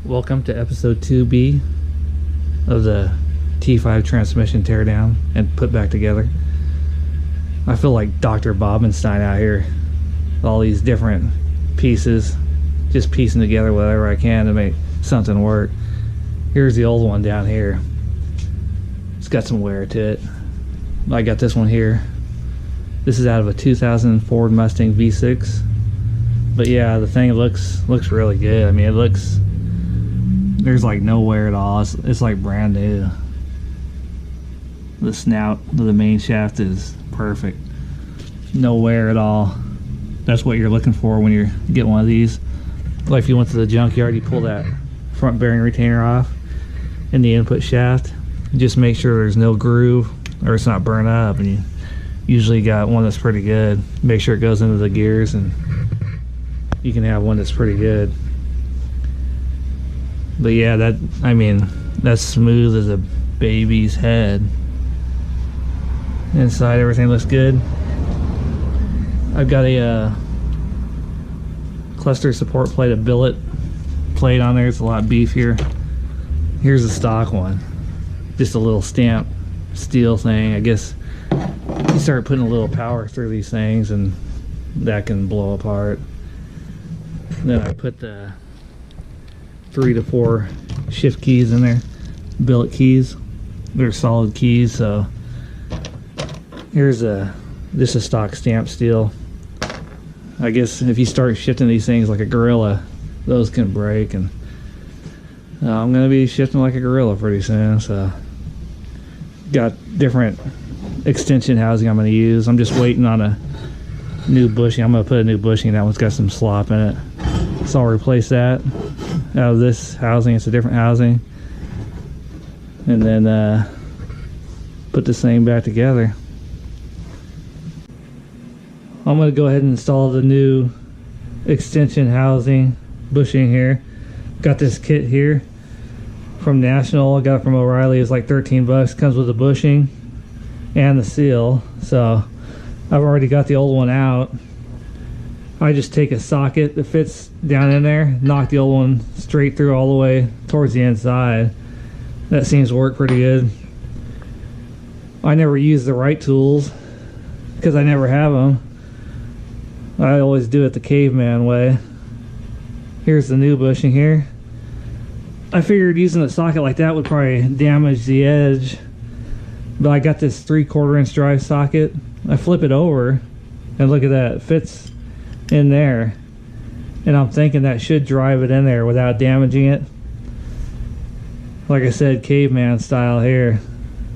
Welcome to episode 2B of the T5 transmission teardown and put back together. I feel like Dr. Bobenstein out here with all these different pieces, just piecing together whatever I can to make something work. Here's the old one down here. It's got some wear to it. I got this one here. This is out of a 2000 Ford Mustang V6. But yeah, the thing looks really good. I mean, it looks, there's like no wear at all. It's like brand new. The snout of the main shaft is perfect. No wear at all. That's what you're looking for when you get one of these. Like if you went to the junkyard, you pull that front bearing retainer off in the input shaft. Just make sure there's no groove or it's not burnt up, and you usually got one that's pretty good. Make sure it goes into the gears and you can have one that's pretty good. But yeah, that's smooth as a baby's head. Inside everything looks good. I've got a cluster support plate, a billet plate on there. It's a lot beefier. Here's the stock one, just a little stamp steel thing. I guess you start putting a little power through these things and that can blow apart. Then I put the 3 to 4 shift keys in there, billet keys. They're solid keys. So here's this is stock stamp steel. I guess if you start shifting these things like a gorilla, those can break, and I'm gonna be shifting like a gorilla pretty soon. So got different extension housing I'm gonna use. I'm just waiting on a new bushing. I'm gonna put a new bushing. That one's got some slop in it, so I'll replace that out of this housing. It's a different housing, and then put this thing back together. I'm gonna go ahead and install the new extension housing bushing here. Got this kit here from National. I got it from O'Reilly. It's like 13 bucks. Comes with the bushing and the seal. So I've already got the old one out. I just take a socket that fits down in there, knock the old one straight through all the way towards the inside. That seems to work pretty good. I never use the right tools because I never have them. I always do it the caveman way. Here's the new bushing here. I figured using a socket like that would probably damage the edge, but I got this 3/4 inch drive socket. I flip it over and look at that, it fits in there, and I'm thinking that should drive it in there without damaging it. Like I said, caveman style here.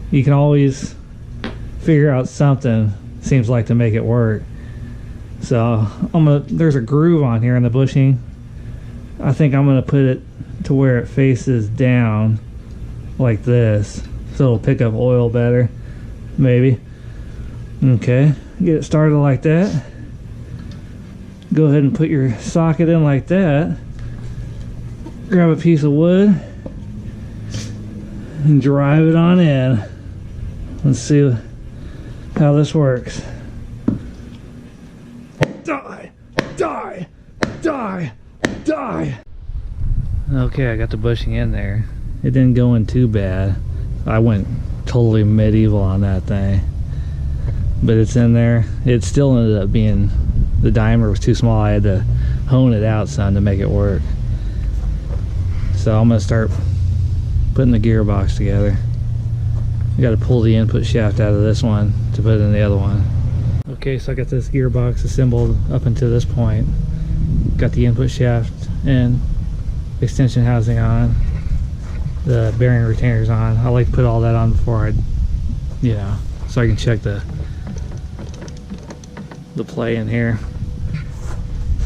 You can always figure out something, seems like, to make it work. So there's a groove on here in the bushing. I think I'm gonna put it to where it faces down like this, so it'll pick up oil better, maybe. Okay, get it started like that. Go ahead and put your socket in like that. Grab a piece of wood and drive it on in. Let's see how this works. Die, die, die, die. Okay, I got the bushing in there. It didn't go in too bad. I went totally medieval on that thing, but it's in there. It still ended up being, the diameter was too small. I had to hone it out some to make it work. So I'm gonna start putting the gearbox together. I got to pull the input shaft out of this one to put it in the other one. Okay, so I got this gearbox assembled up until this point. Got the input shaft and extension housing on, the bearing retainers on. I like to put all that on before so I can check the play in here.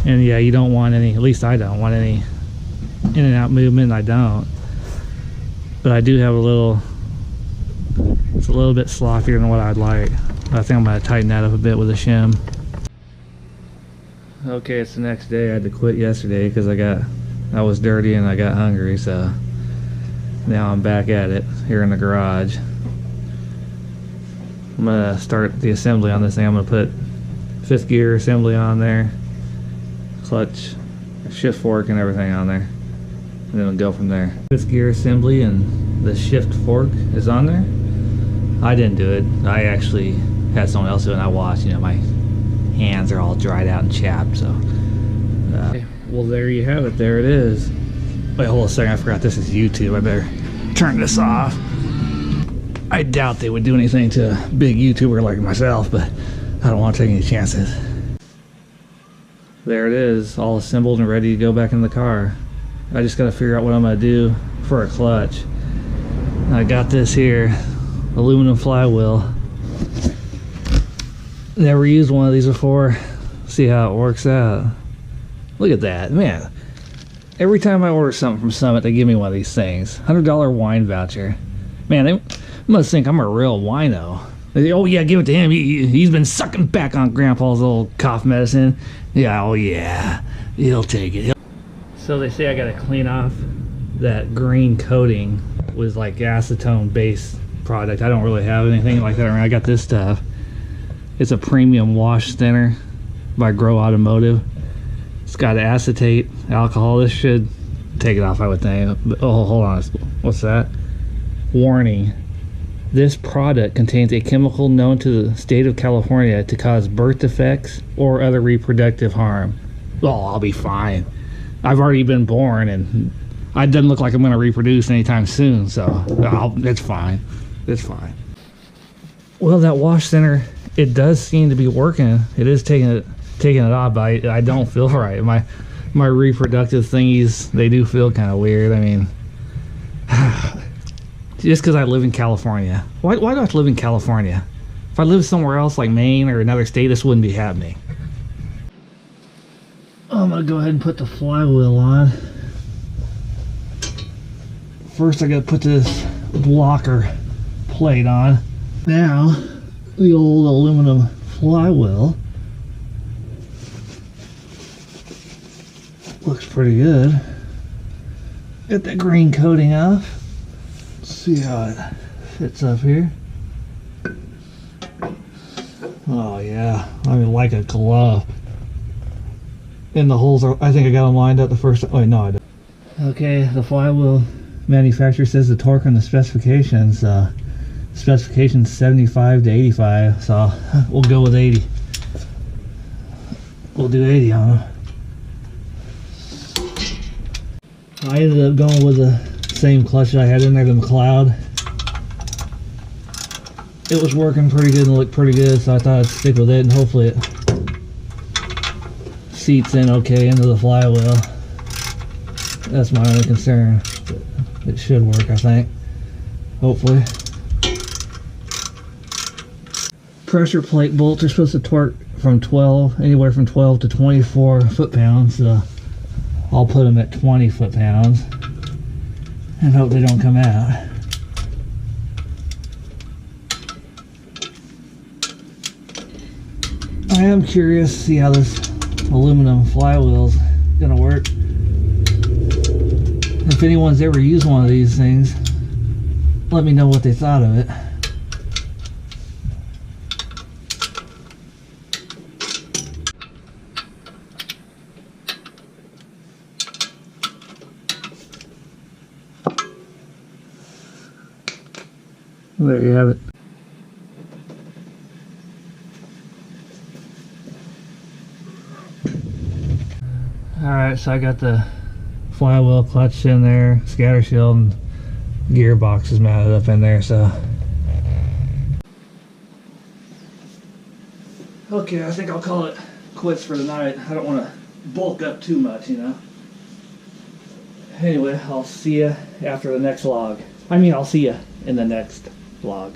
And yeah, you don't want any, at least I don't want any in and out movement. I don't, but I do have it's a little bit sloppier than what I'd like. I think I'm going to tighten that up a bit with a shim. Okay, it's the next day. I had to quit yesterday because I was dirty and I got hungry, so now I'm back at it here in the garage. I'm going to start the assembly on this thing. I'm going to put 5th gear assembly on there, clutch, shift fork, and everything on there. and then we'll go from there. This gear assembly and the shift fork is on there. I didn't do it. I actually had someone else do it and I watched. You know, my hands are all dried out and chapped, so. Well, there you have it. There it is. Wait, hold on a second. I forgot this is YouTube. I better turn this off. I doubt they would do anything to a big YouTuber like myself, but I don't want to take any chances. There it is, all assembled and ready to go back in the car. I just got to figure out what I'm going to do for a clutch. I got this here, aluminum flywheel. Never used one of these before. See how it works out. Look at that, man. Every time I order something from Summit, they give me one of these things. $100 wine voucher. Man, they must think I'm a real wino. Oh yeah, give it to him. He's been sucking back on Grandpa's old cough medicine. Yeah, oh yeah, he'll take it. So they say I gotta clean off that green coating with like acetone based product. I don't really have anything like that around. I got this stuff. It's a premium wash thinner by Grow Automotive. It's got acetate, alcohol. This should take it off, I would think. Oh, hold on. What's that? Warning. This product contains a chemical known to the state of California to cause birth defects or other reproductive harm. Oh, I'll be fine. I've already been born and it doesn't look like I'm going to reproduce anytime soon, so it's fine. It's fine. Well, that wash thinner, it does seem to be working. It is taking it off, but I don't feel right. My reproductive thingies, they do feel kind of weird. I mean, just because I live in California. Why do I have to live in California? If I lived somewhere else like Maine or another state, this wouldn't be happening. I'm gonna go ahead and put the flywheel on. First I gotta put this blocker plate on. Now, the old aluminum flywheel looks pretty good. Get that green coating off. See how it fits up here. Oh yeah, I mean like a glove. And the holes are, I think I got them lined up the first time. Oh no, I don't. Okay, the flywheel manufacturer says the torque on the specifications, specifications 75 to 85, so we'll go with 80. We'll do 80 on them. I ended up going with the same clutch that I had in there, the McLeod. It was working pretty good and looked pretty good, so I thought I'd stick with it, and hopefully it seats in okay into the flywheel. That's my only concern. It should work, I think. Hopefully. Pressure plate bolts are supposed to torque from 12, anywhere from 12 to 24 foot-pounds. So I'll put them at 20 foot-pounds and hope they don't come out. I am curious to see how this aluminum flywheel's gonna work. If anyone's ever used one of these things, let me know what they thought of it. There you have it. Alright, so I got the flywheel clutch in there, scatter shield, and gearbox is mounted up in there, so. Okay, I think I'll call it quits for tonight. I don't want to bulk up too much, you know. Anyway, I'll see you after the next vlog. I mean, I'll see you in the next vlog.